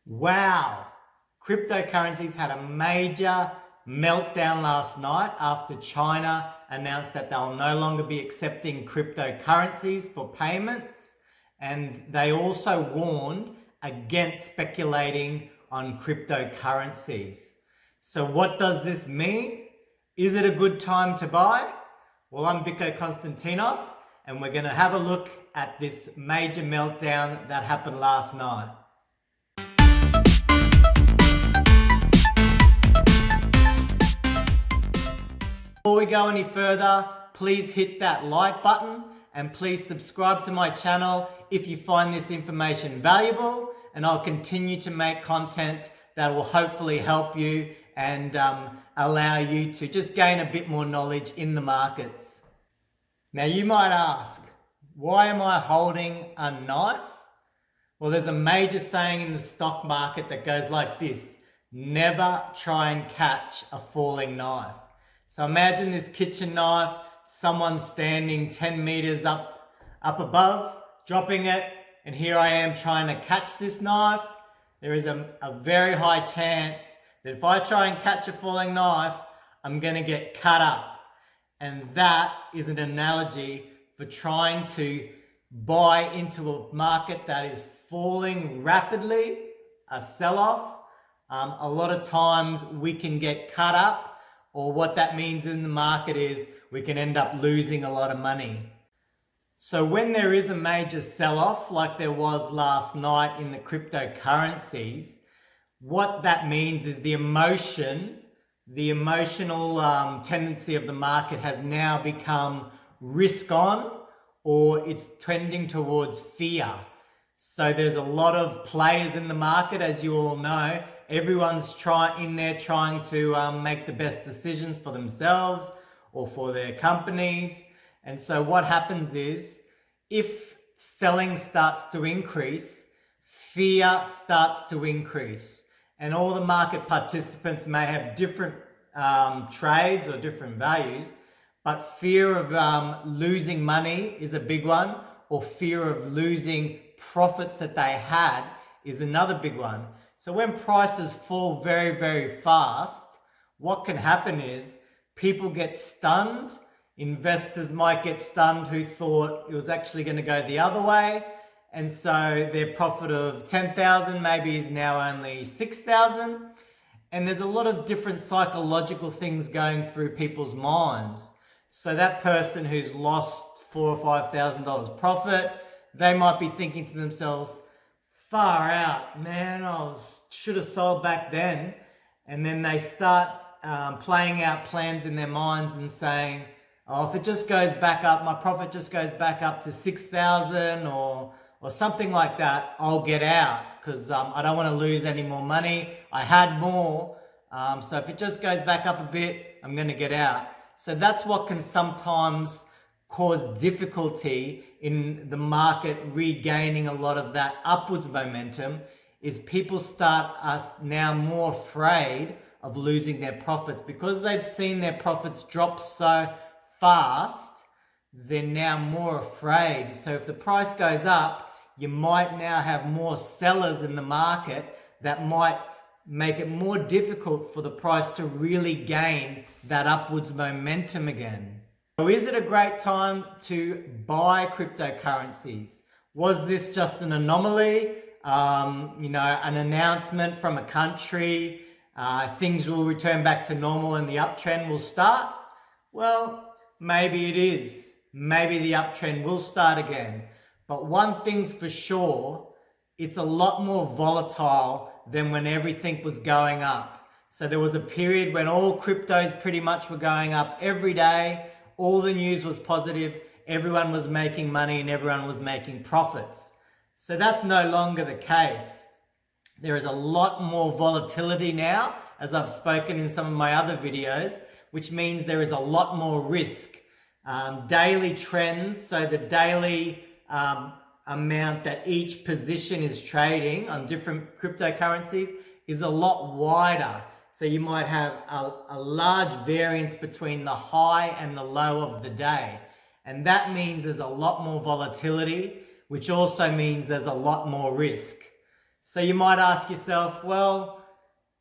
Wow, cryptocurrencies had a major meltdown last night after China announced that they'll no longer be accepting cryptocurrencies for payments, and they also warned against speculating on cryptocurrencies. So what does this mean? Is it a good time to buy? Well, I'm Vico Konstantinos, and we're going to have a look at this major meltdown that happened last night. Before we go any further, please hit that like button and please subscribe to my channel if you find this information valuable, and I'll continue to make content that will hopefully help you and allow you to just gain a bit more knowledge in the markets. Now you might ask, why am I holding a knife? Well, there's a major saying in the stock market that goes like this: never try and catch a falling knife. So imagine this kitchen knife, someone standing 10 meters up above, dropping it, and here I am trying to catch this knife. There is a very high chance that if I try and catch a falling knife, I'm going to get cut up. And that is an analogy for trying to buy into a market that is falling rapidly, a sell-off. A lot of times we can get cut up, or what that means in the market is we can end up losing a lot of money. So when there is a major sell-off like there was last night in the cryptocurrencies, what that means is the emotional tendency of the market has now become risk on, or it's trending towards fear. So there's a lot of players in the market, as you all know. Everyone's trying to make the best decisions for themselves or for their companies. And so what happens is, if selling starts to increase, fear starts to increase. And all the market participants may have different trades or different values, but fear of losing money is a big one, or fear of losing profits that they had is another big one. So when prices fall very, very fast, what can happen is people get stunned. Investors might get stunned who thought it was actually going to go the other way. And so their profit of 10,000 maybe is now only 6,000. And there's a lot of different psychological things going through people's minds. So that person who's lost $4,000 or $5,000 profit, they might be thinking to themselves, far out, man, should have sold back then. And then they start playing out plans in their minds and saying, oh, if it just goes back up, my profit just goes back up to 6,000 or something like that, I'll get out because I don't want to lose any more money. I had more, so if it just goes back up a bit, I'm going to get out. So that's what can sometimes cause difficulty in the market regaining a lot of that upwards momentum, is people start now more afraid of losing their profits because they've seen their profits drop so fast. They're now more afraid. So if the price goes up, you might now have more sellers in the market that might make it more difficult for the price to really gain that upwards momentum again. So is it a great time to buy cryptocurrencies? Was this just an anomaly? An announcement from a country, things will return back to normal and the uptrend will start? Well, maybe it is. Maybe the uptrend will start again. But one thing's for sure, it's a lot more volatile than when everything was going up. So there was a period when all cryptos pretty much were going up every day. All the news was positive, everyone was making money and everyone was making profits. So that's no longer the case. There is a lot more volatility now, as I've spoken in some of my other videos, which means there is a lot more risk. Daily trends, so the daily amount that each position is trading on different cryptocurrencies is a lot wider. So you might have a large variance between the high and the low of the day. And that means there's a lot more volatility, which also means there's a lot more risk. So you might ask yourself, well,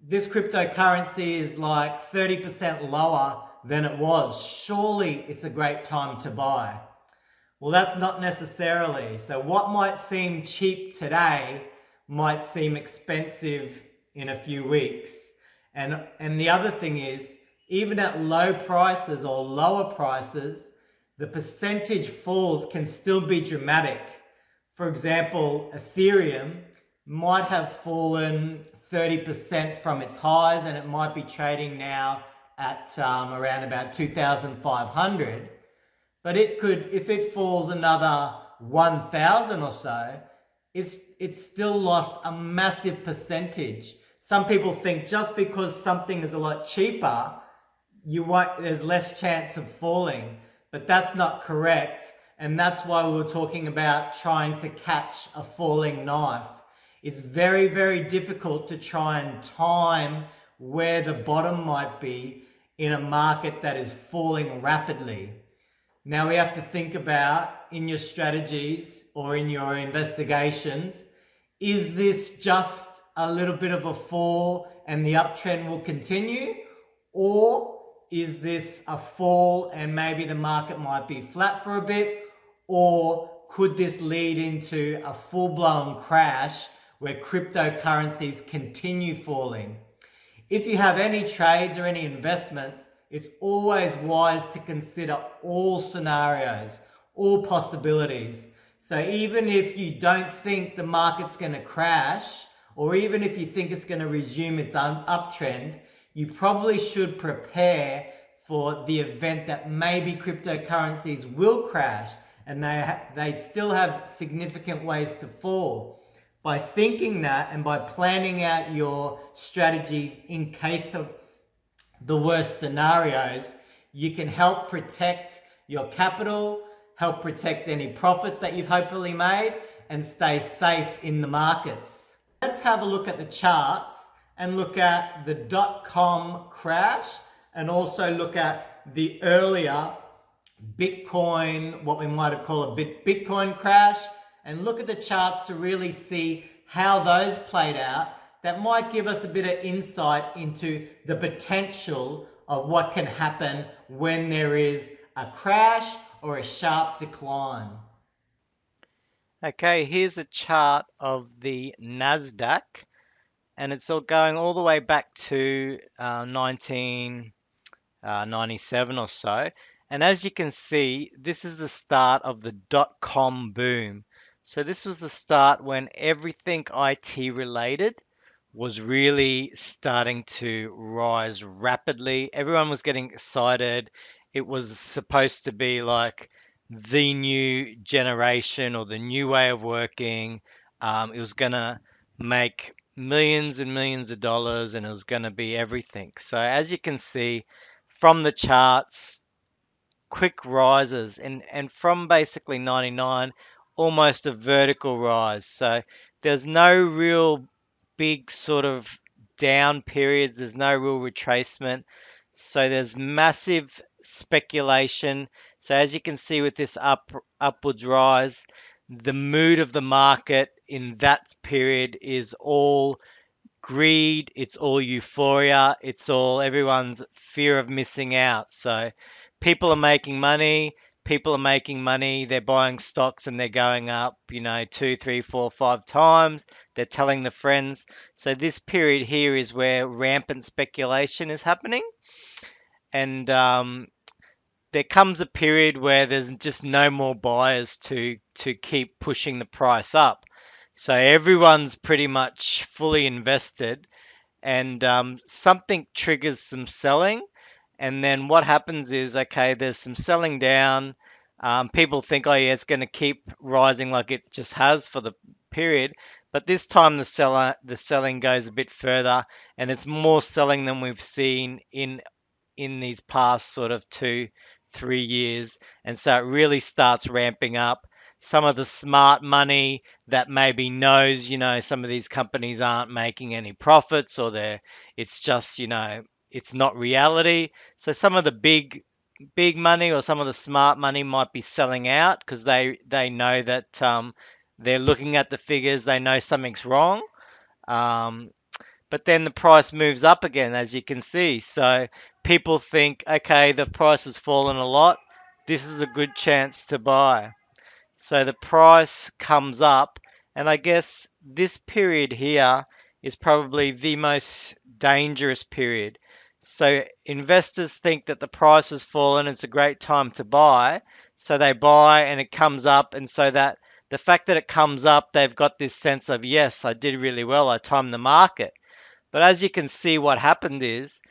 this cryptocurrency is like 30% lower than it was. Surely it's a great time to buy. Well, that's not necessarily. So what might seem cheap today might seem expensive in a few weeks. And the other thing is, even at low prices or lower prices, the percentage falls can still be dramatic. For example, Ethereum might have fallen 30% from its highs, and it might be trading now at around about 2,500. But it could, if it falls another 1,000 or so, it's still lost a massive percentage. Some people think just because something is a lot cheaper, there's less chance of falling, but that's not correct. And that's why we were talking about trying to catch a falling knife. It's very, very difficult to try and time where the bottom might be in a market that is falling rapidly. Now we have to think about, in your strategies or in your investigations, is this just a little bit of a fall and the uptrend will continue? Or is this a fall and maybe the market might be flat for a bit? Or could this lead into a full-blown crash where cryptocurrencies continue falling? If you have any trades or any investments, it's always wise to consider all scenarios, all possibilities. So even if you don't think the market's going to crash, or even if you think it's going to resume its uptrend, you probably should prepare for the event that maybe cryptocurrencies will crash and they still have significant ways to fall. By thinking that and by planning out your strategies in case of the worst scenarios, you can help protect your capital, help protect any profits that you've hopefully made, and stay safe in the markets. Let's have a look at the charts and look at the .com crash and also look at the earlier Bitcoin, what we might have called a Bitcoin crash, and look at the charts to really see how those played out. That might give us a bit of insight into the potential of what can happen when there is a crash or a sharp decline. Okay, here's a chart of the Nasdaq, and it's all going all the way back to 1997 or so. And as you can see, this is the start of the .com boom. So this was the start when everything IT related was really starting to rise rapidly. Everyone was getting excited. It was supposed to be like the new generation or the new way of working. It was going to make millions and millions of dollars and it was going to be everything. So, as you can see from the charts, quick rises and from basically 99 almost a vertical rise. So there's no real big sort of down periods, there's no real retracement, so there's massive speculation. So as you can see with this upwards rise, the mood of the market in that period is all greed, it's all euphoria, it's all everyone's fear of missing out. So people are making money, they're buying stocks and they're going up, 2, 3, 4, 5 times. They're telling the friends. So this period here is where rampant speculation is happening. And there comes a period where there's just no more buyers to keep pushing the price up. So everyone's pretty much fully invested, and something triggers some selling. And then what happens is, okay, there's some selling down. People think, oh yeah, it's going to keep rising like it just has for the period. But this time the selling goes a bit further, and it's more selling than we've seen in these past sort of 2, 3 years. And so it really starts ramping up. Some of the smart money that maybe knows, some of these companies aren't making any profits or it's just, it's not reality. So some of the big money or some of the smart money might be selling out because they know that they're looking at the figures, they know something's wrong. But then the price moves up again, as you can see. So people think, okay, the price has fallen a lot. This is a good chance to buy. So the price comes up, and I guess this period here is probably the most dangerous period. So investors think that the price has fallen, it's a great time to buy. So they buy and it comes up, and so that the fact that it comes up, they've got this sense of, yes, I did really well, I timed the market. But as you can see, what happened is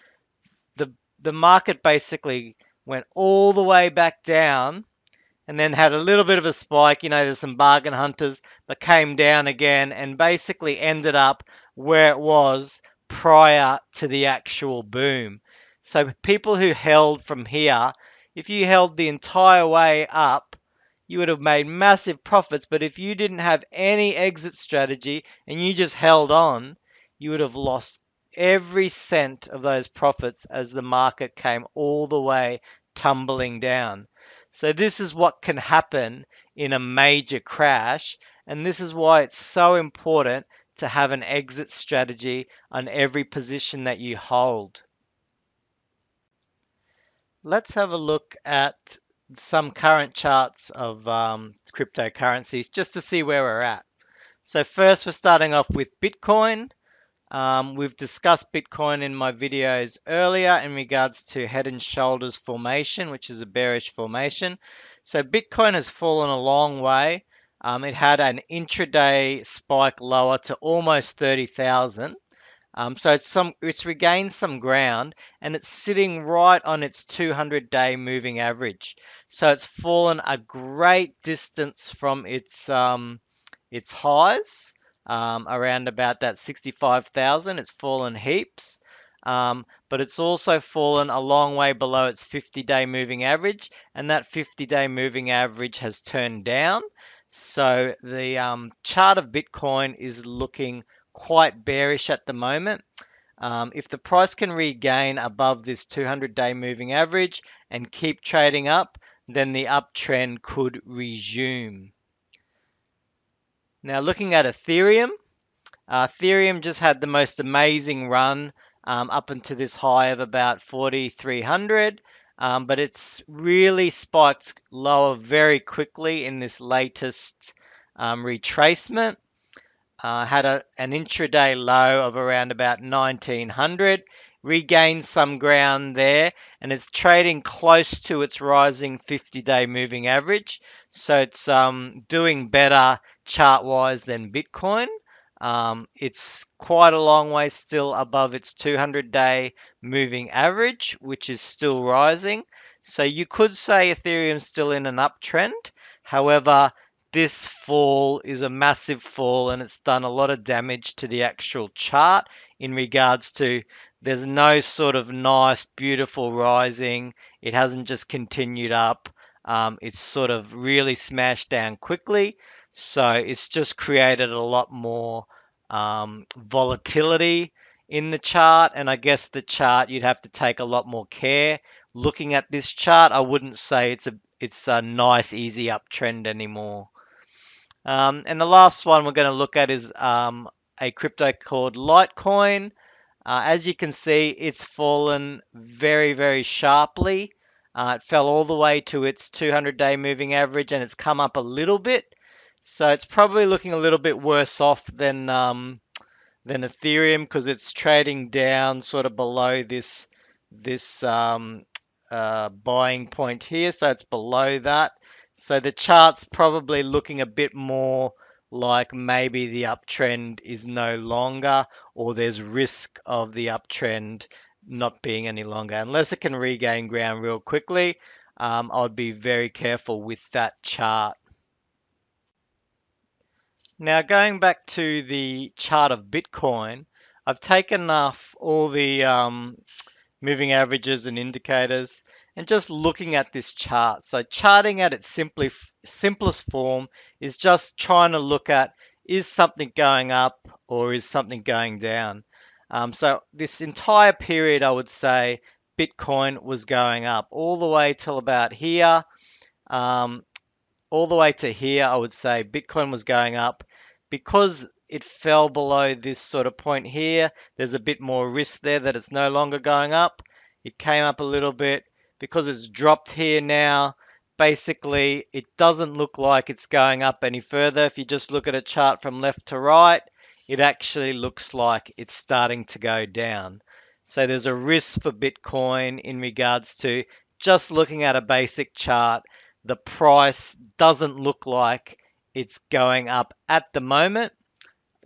the the market basically went all the way back down and then had a little bit of a spike. There's some bargain hunters, but came down again and basically ended up where it was prior to the actual boom. So people who held from here, if you held the entire way up, you would have made massive profits. But if you didn't have any exit strategy and you just held on, you would have lost every cent of those profits as the market came all the way tumbling down. So this is what can happen in a major crash, and this is why it's so important to have an exit strategy on every position that you hold. Let's have a look at some current charts of cryptocurrencies just to see where we're at. So first we're starting off with Bitcoin. We've discussed Bitcoin in my videos earlier in regards to head and shoulders formation, which is a bearish formation. So Bitcoin has fallen a long way. It had an intraday spike lower to almost 30,000. So it's regained some ground, and it's sitting right on its 200-day moving average. So it's fallen a great distance from its highs, around about that 65,000. It's fallen heaps. But it's also fallen a long way below its 50-day moving average, and that 50-day moving average has turned down. So the chart of Bitcoin is looking quite bearish at the moment. If the price can regain above this 200-day moving average and keep trading up, then the uptrend could resume. Now looking at Ethereum, Ethereum just had the most amazing run up into this high of about 4,300, but it's really spiked lower very quickly in this latest retracement. Had an intraday low of around about 1900, regained some ground there, and it's trading close to its rising 50-day moving average. So it's doing better chart-wise than Bitcoin. It's quite a long way still above its 200-day moving average, which is still rising. So you could say Ethereum's still in an uptrend. However, this fall is a massive fall, and it's done a lot of damage to the actual chart in regards to there's no sort of nice, beautiful rising. It hasn't just continued up. It's sort of really smashed down quickly. So it's just created a lot more volatility in the chart. And I guess the chart, you'd have to take a lot more care. Looking at this chart, I wouldn't say it's a nice, easy uptrend anymore. And the last one we're going to look at is a crypto called Litecoin. As you can see, it's fallen very, very sharply. It fell all the way to its 200-day moving average, and it's come up a little bit. So it's probably looking a little bit worse off than Ethereum because it's trading down sort of below this buying point here. So it's below that. So the chart's probably looking a bit more like maybe the uptrend is no longer, or there's risk of the uptrend not being any longer. Unless it can regain ground real quickly, I'd be very careful with that chart. Now going back to the chart of Bitcoin, I've taken off all the moving averages and indicators and just looking at this chart. So charting at its simplest form is just trying to look at, is something going up or is something going down? So this entire period, I would say Bitcoin was going up all the way till about here. Um, all the way to here, I would say Bitcoin was going up because it fell below this sort of point here. There's a bit more risk there that it's no longer going up. It came up a little bit. Because it's dropped here now, basically it doesn't look like it's going up any further. If you just look at a chart from left to right, it actually looks like it's starting to go down. So there's a risk for Bitcoin in regards to just looking at a basic chart. The price doesn't look like it's going up at the moment.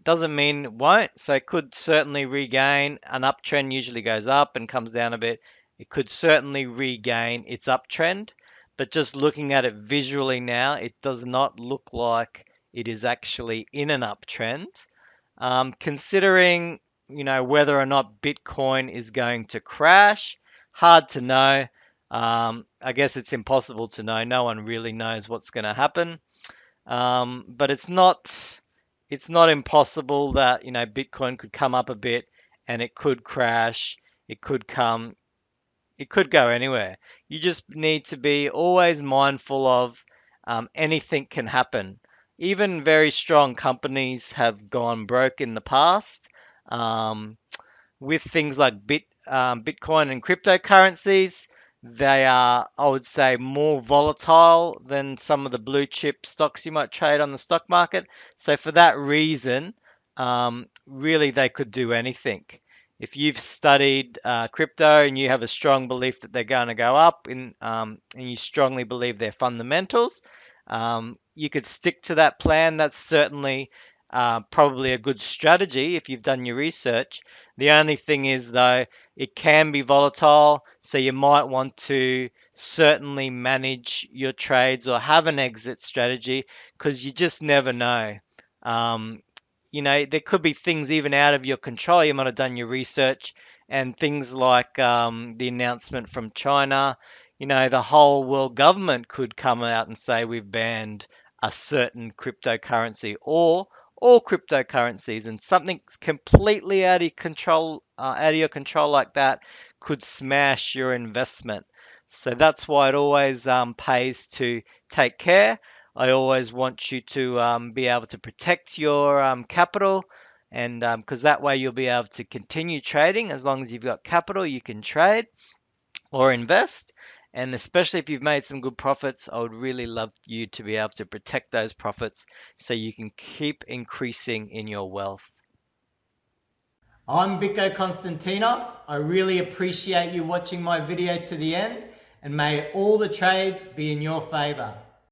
Doesn't mean it won't. So it could certainly regain. An uptrend usually goes up and comes down a bit. It could certainly regain its uptrend. But just looking at it visually now, it does not look like it is actually in an uptrend. Considering, whether or not Bitcoin is going to crash, hard to know. I guess it's impossible to know. No one really knows what's going to happen. But it's not impossible that Bitcoin could come up a bit and it could crash. It could go anywhere. You just need to be always mindful of anything can happen. Even very strong companies have gone broke in the past. With things like Bitcoin and cryptocurrencies. They are, I would say, more volatile than some of the blue chip stocks you might trade on the stock market. So for that reason, really they could do anything. If you've studied crypto and you have a strong belief that they're going to go up and you strongly believe their fundamentals, you could stick to that plan. That's certainly probably a good strategy if you've done your research. The only thing is, though, it can be volatile, so you might want to certainly manage your trades or have an exit strategy because you just never know. There could be things even out of your control. You might have done your research and things like the announcement from China. The whole world government could come out and say we've banned a certain cryptocurrency or all cryptocurrencies, and something completely out of your control like that could smash your investment. So that's why it always pays to take care. I always want you to be able to protect your capital, and because that way you'll be able to continue trading. As long as you've got capital, you can trade or invest. And especially if you've made some good profits, I would really love you to be able to protect those profits so you can keep increasing in your wealth. I'm Biko Konstantinos. I really appreciate you watching my video to the end, and may all the trades be in your favor.